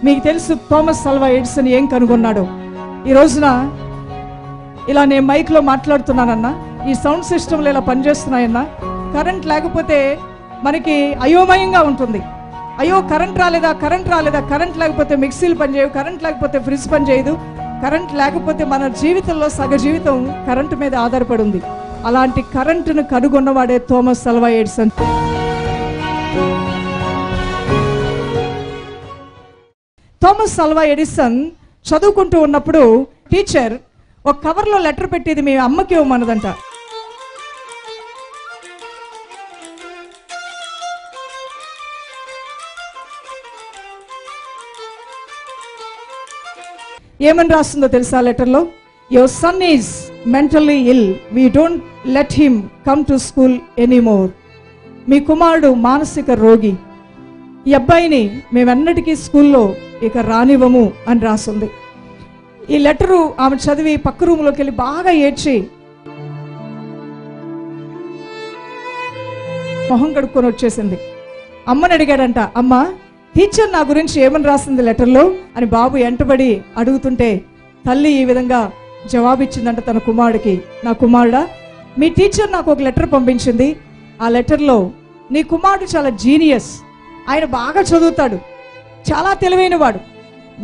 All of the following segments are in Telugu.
మీకు తెలుసు థామస్ అల్వా ఎడిసన్ ఏం కనుగొన్నాడో. ఈ రోజున ఇలా నేను మైక్లో మాట్లాడుతున్నానన్నా, ఈ సౌండ్ సిస్టమ్లు ఇలా పనిచేస్తున్నాయన్నా, కరెంట్ లేకపోతే మనకి అయోమయంగా ఉంటుంది. అయ్యో కరెంట్ రాలేదా, కరెంట్ రాలేదా, కరెంట్ లేకపోతే మిక్సీలు పనిచేయవు, కరెంట్ లేకపోతే ఫ్రిడ్జ్ పనిచేయదు, కరెంట్ లేకపోతే మన జీవితంలో సగ జీవితం కరెంటు మీద ఆధారపడి ఉంది. అలాంటి కరెంటును కనుగొన్నవాడే Thomas Alva Edison. Thomas Alva Edison చదువుకుంటూ ఉన్నప్పుడు టీచర్ ఒక కవర్లో లెటర్ పెట్టేది మీ అమ్మకి ఇవ్వమన్నదంట. ఏమని రాస్తుందో తెలుసా లెటర్లో? Your son is mentally ill, we don't let him come to school anymore. మీ కుమారుడు మానసిక రోగి, ఈ అబ్బాయిని మేమెన్నటికీ స్కూల్లో ఇక రానివ్వము అని రాస్తుంది. ఈ లెటరు ఆమె చదివి పక్క రూమ్లోకి వెళ్ళి బాగా ఏడ్చి మొహం కడుక్కొని వచ్చేసింది. అమ్మని అడిగాడంట, అమ్మ టీచర్ నా గురించి ఏమని రాసింది లెటర్లో అని బాబు ఎంటబడి అడుగుతుంటే తల్లి ఈ విధంగా జవాబిచ్చిందంట తన కుమారుడికి, నా కుమారుడా, మీ టీచర్ నాకు ఒక లెటర్ పంపించింది. ఆ లెటర్లో నీ కుమారుడు చాలా జీనియస్, ఆయన బాగా చదువుతాడు, చాలా తెలివైన వాడు,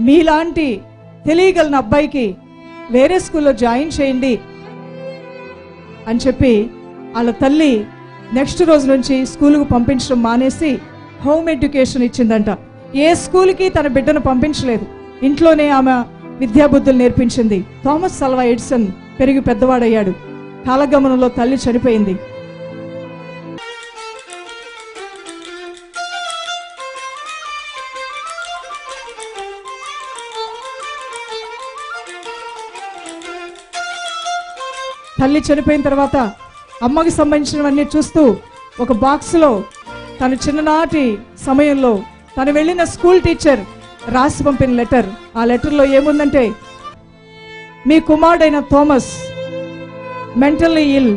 మీలాంటి తెలియగలిగిన అబ్బాయికి వేరే స్కూల్లో జాయిన్ చేయండి అని చెప్పి వాళ్ళ తల్లి నెక్స్ట్ రోజు నుంచి స్కూలుకు పంపించడం మానేసి హోమ్ ఎడ్యుకేషన్ ఇచ్చిందంట. ఏ స్కూల్కి తన బిడ్డను పంపించలేదు, ఇంట్లోనే ఆమె విద్యాబుద్ధులు నేర్పించింది. థామస్ అల్వా ఎడిసన్ పెరిగి పెద్దవాడయ్యాడు. కాలగమనంలో తల్లి చనిపోయింది. తల్లి చనిపోయిన తర్వాత అమ్మకి సంబంధించినవన్నీ చూస్తూ ఒక బాక్స్లో తన చిన్ననాటి సమయంలో తను వెళ్ళిన స్కూల్ టీచర్ రాసి పంపిన లెటర్. ఆ లెటర్లో ఏముందంటే, మీ కుమారుడైన థామస్ మెంటల్లీ ఇల్,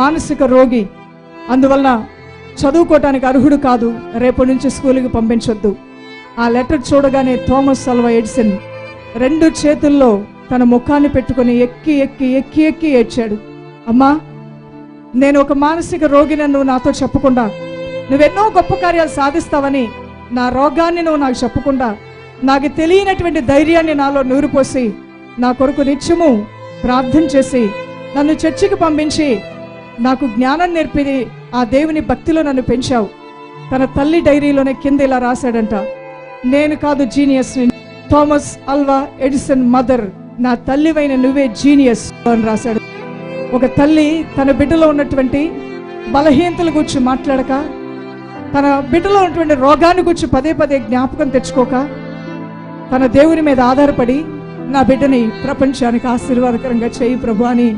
మానసిక రోగి, అందువలన చదువుకోవటానికి అర్హుడు కాదు, రేపటి నుంచి స్కూల్కి పంపించొద్దు. ఆ లెటర్ చూడగానే థామస్ అల్వా ఎడిసన్ 2 చేతుల్లో తన ముఖాన్ని పెట్టుకుని ఎక్కి ఎక్కి ఎక్కి ఎక్కి ఏడ్చాడు. అమ్మా, నేను ఒక మానసిక రోగిని నువ్వు నాతో చెప్పకుండా, నువ్వెన్నో గొప్ప కార్యాలు సాధిస్తావని నా రోగాన్ని నువ్వు నాకు చెప్పకుండా, నాకు తెలియనటువంటి ధైర్యాన్ని నాలో నూరిపోసి నా కొరకు నిత్యము ప్రార్థన చేసి నన్ను చర్చికి పంపించి నాకు జ్ఞానం నేర్పి ఆ దేవుని భక్తిలో నన్ను పెంచావు. తన తల్లి డైరీలోనే కింద ఇలా రాశాడంట, నేను కాదు genius, Thomas Alva Edison mother, నా తల్లివైన నువ్వే జీనియస్ అని రాశాడు. ఒక తల్లి తన బిడ్డలో ఉన్నటువంటి బలహీనతల గురించి మాట్లాడక, తన బిడ్డలో ఉన్నటువంటి రోగాన్ని గురించి పదే పదే జ్ఞాపకం తెచ్చుకోక, తన దేవుని మీద ఆధారపడి నా బిడ్డని ప్రపంచానికి ఆశీర్వాదకరంగా చేయి ప్రభు అని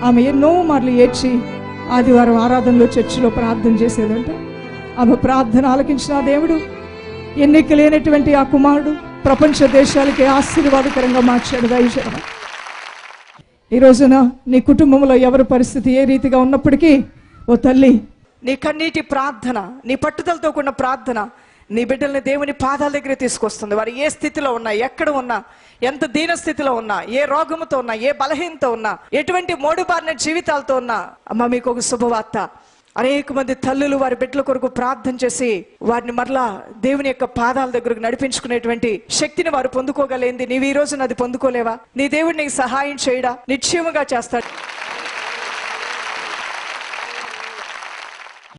ఆమె ఎన్నో మార్లు ఏడ్చి ఆదివారం ఆరాధనలో చర్చిలో ప్రార్థన చేసేదంట. ఆమె ప్రార్థన ఆలకించిన దేవుడు ఎన్నిక లేనటువంటి ఆ కుమారుడు ప్రపంచ దేశాలకి ఆశీర్వాదకరంగా మార్చాడు. దైవజనం, ఈ రోజున నీ కుటుంబంలో ఎవరి పరిస్థితి ఏ రీతిగా ఉన్నప్పటికీ, ఓ తల్లి, నీ కన్నీటి ప్రార్థన, నీ పట్టుదలతో కూడిన ప్రార్థన నీ బిడ్డల్ని దేవుని పాదాల దగ్గర తీసుకొస్తుంది. వారు ఏ స్థితిలో ఉన్నా, ఎక్కడ ఉన్నా, ఎంత దీన స్థితిలో ఉన్నా, ఏ రోగముతో ఉన్నా, ఏ బలహీనతో ఉన్నా, ఎటువంటి మోడుబారిన జీవితాలతో ఉన్నా, అమ్మ మీకు ఒక శుభవార్త. అనేక మంది తల్లులు వారి బిడ్డల కొరకు ప్రార్థన చేసి వారిని మరలా దేవుని యొక్క పాదాల దగ్గరకు నడిపించుకునేటువంటి శక్తిని వారు పొందుకోగలేంది. నీవు ఈ రోజున అది పొందుకోలేవా? నీ దేవుడు నీకు సహాయం చేయడా? నిశ్చయముగా చేస్తాడు.